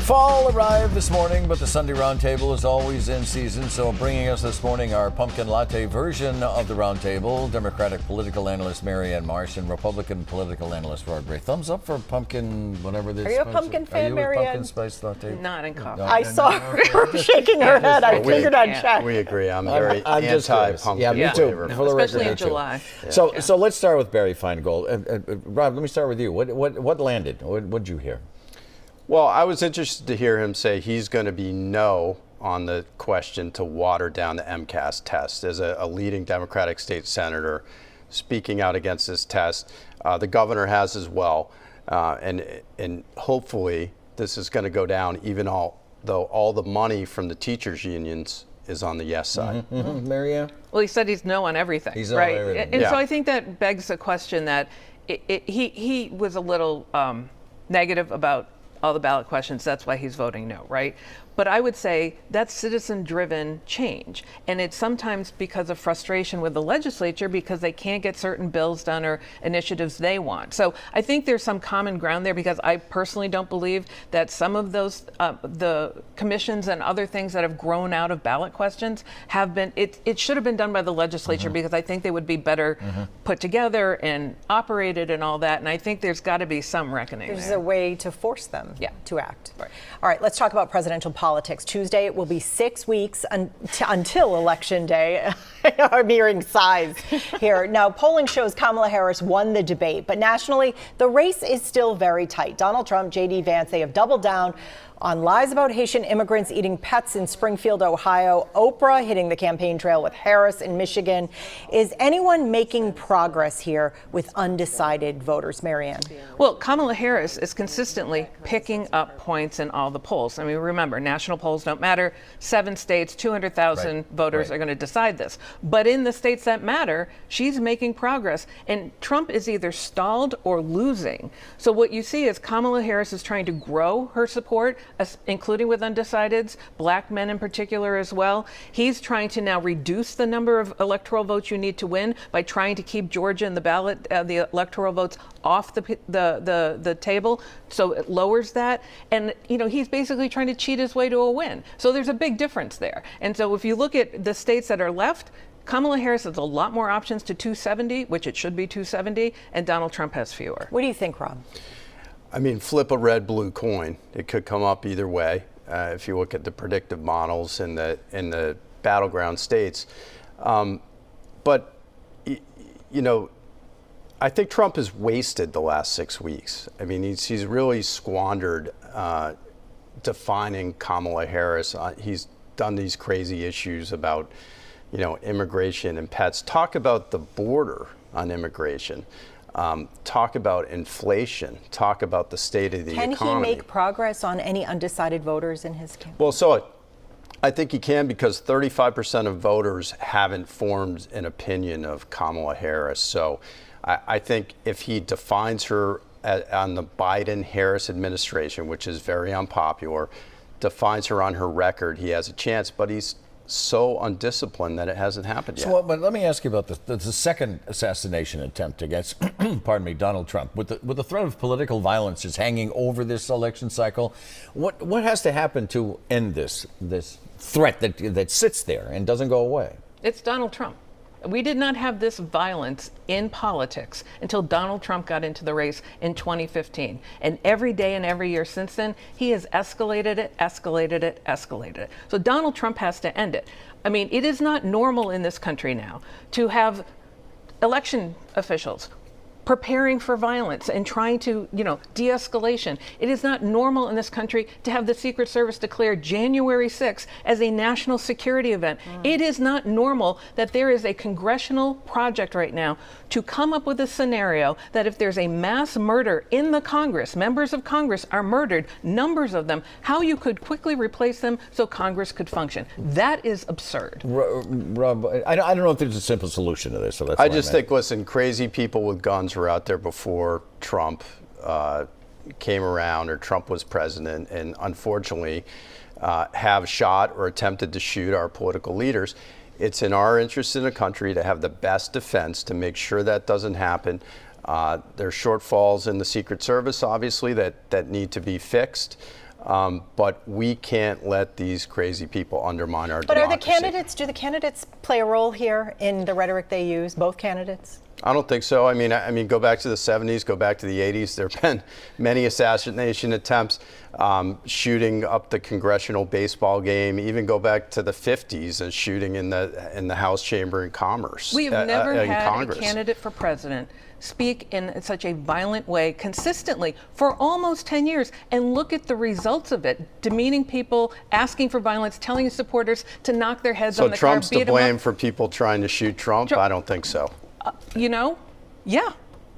Fall arrived this morning, but the Sunday Roundtable is always in season. So bringing us this morning our pumpkin latte version of the Roundtable, Democratic political analyst Marianne Marsh and Republican political analyst Rod Gray. Thumbs up for pumpkin, whatever this is. Are you a pumpkin fan, Marianne? Are you a pumpkin spice latte? Not in coffee. No, I saw her shaking her head. I figured I'd check. We agree. I'm very I'm just anti-pumpkin. Yeah, me too. flavor. For the record, Especially me in too. July. So let's start with Barry Feingold. Rob, let me start with you. What landed? What did you hear? Well, I was interested to hear him say he's going to be no on the question to water down the MCAS test. As a leading Democratic state senator speaking out against this test, the governor has as well, and hopefully this is going to go down, even though all the money from the teachers' unions is on the yes side. Marianne? Well, he said he's no on everything, He's no right? on everything. And Yeah. so I think that begs the question that he was a little negative about all the ballot questions. That's why he's voting no, right? But I would say that's citizen-driven change. And it's sometimes because of frustration with the legislature because they can't get certain bills done or initiatives they want. So I think there's some common ground there because I personally don't believe that some of those, the commissions and other things that have grown out of ballot questions have been, it should have been done by the legislature because I think they would be better put together and operated and all that. And I think there's got to be some reckoning There's there. a way to force them to act. Right. All right, let's talk about presidential politics. Tuesday, it will be 6 weeks until Election Day. I'm hearing sighs here. Now, polling shows Kamala Harris won the debate, but nationally, the race is still very tight. Donald Trump, J.D. Vance, they have doubled down on lies about Haitian immigrants eating pets in Springfield, Ohio. Oprah hitting the campaign trail with Harris in Michigan. Is anyone making progress here with undecided voters? Marianne? Well, Kamala Harris is consistently picking up points in all the polls. I mean, remember, national polls don't matter. 7 states, 200,000 voters are going to decide this. But in the states that matter, she's making progress. And Trump is either stalled or losing. So what you see is Kamala Harris is trying to grow her support, including with undecideds, black men in particular as well. He's trying to now reduce the number of electoral votes you need to win by trying to keep Georgia and the ballot, the electoral votes off the table, so it lowers that. And he's basically trying to cheat his way to a win. So there's a big difference there. And so if you look at the states that are left, Kamala Harris has a lot more options to 270, which it should be 270, and Donald Trump has fewer. What do you think, Rob? I mean, flip a red-blue coin. It could come up either way if you look at the predictive models in the battleground states. But I think Trump has wasted the last 6 weeks. I mean, he's really squandered defining Kamala Harris. He's done these crazy issues about, immigration and pets. Talk about the border on immigration. Talk about inflation. Talk about the state of the economy. Can he make progress on any undecided voters in his campaign? Well, so I think he can because 35% of voters haven't formed an opinion of Kamala Harris. So I think if he defines her on the Biden-Harris administration, which is very unpopular, defines her on her record, he has a chance. But he's so undisciplined that it hasn't happened yet. So, but let me ask you about the second assassination attempt against, pardon me, Donald Trump. With the threat of political violence is hanging over this election cycle, what has to happen to end this threat that sits there and doesn't go away? It's Donald Trump. We did not have this violence in politics until Donald Trump got into the race in 2015. And every day and every year since then, he has escalated it. So Donald Trump has to end it. I mean, it is not normal in this country now to have election officials preparing for violence and trying to, de-escalation. It is not normal in this country to have the Secret Service declare January 6th as a national security event. It is not normal that there is a congressional project right now to come up with a scenario that if there's a mass murder in the Congress, members of Congress are murdered, numbers of them, how you could quickly replace them so Congress could function. That is absurd. Rob, I don't know if there's a simple solution to this. So that's I just think, listen, crazy people with guns were out there before Trump came around or Trump was president, and unfortunately have shot or attempted to shoot our political leaders. It's in our interest in the country to have the best defense to make sure that doesn't happen. There's shortfalls in the Secret Service, obviously, that need to be fixed. But we can't let these crazy people undermine our But democracy. do the candidates play a role here in the rhetoric they use, both candidates? I don't think so. I mean, go back to the 70s, go back to the 80s. There have been many assassination attempts, shooting up the congressional baseball game. Even go back to the 50s, a shooting in the House chamber in Commerce. We have never in had Congress. a candidate for president speak in such a violent way consistently for almost 10 years, and look at the results of it: demeaning people, asking for violence, telling his supporters to knock their heads So on the Trump's car, to beat 'em blame up. for people trying to shoot Trump? I don't think so. You know, yeah.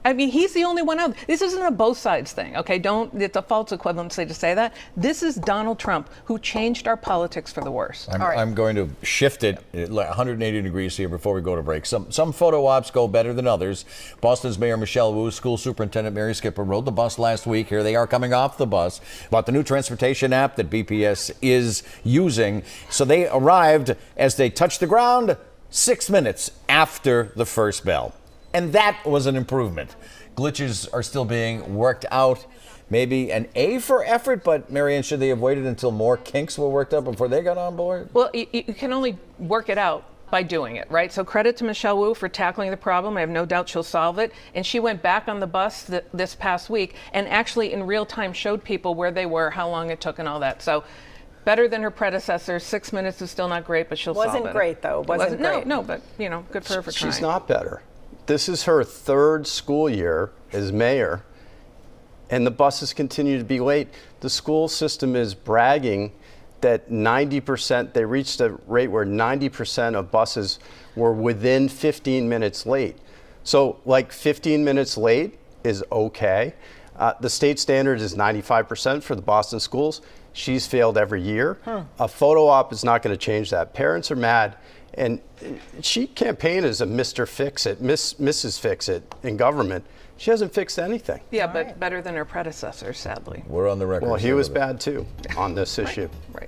I mean, he's the only one out. This isn't a both sides thing, okay? It's a false equivalency to say that. This is Donald Trump, who changed our politics for the worse. I'm going to shift it 180 degrees here before we go to break. Some photo ops go better than others. Boston's Mayor Michelle Wu, School Superintendent Mary Skipper rode the bus last week. Here they are coming off the bus. About the new transportation app that BPS is using. So they arrived as they touched the ground 6 minutes after the first bell. And that was an improvement. Glitches are still being worked out. Maybe an A for effort, but Marianne, should they have waited until more kinks were worked out before they got on board? Well, you can only work it out by doing it, right? So credit to Michelle Wu for tackling the problem. I have no doubt she'll solve it. And she went back on the bus this past week and actually in real time showed people where they were, how long it took, and all that. So better than her predecessor. 6 minutes is still not great, but she'll solve it. Wasn't great, though. Wasn't great. No, but, good for her for trying. She's not better. This is her third school year as mayor, and the buses continue to be late. The school system is bragging that 90%, they reached a rate where 90% of buses were within 15 minutes late. So, 15 minutes late is okay. The state standard is 95% for the Boston schools. She's failed every year. A photo op is not going to change that. Parents are mad. And she campaigned as a Mr. Fix-It, Mrs. Fix-It in government. She hasn't fixed anything. Yeah, but better than her predecessor, sadly. We're on the record. Well, he was bad too on this issue. Right.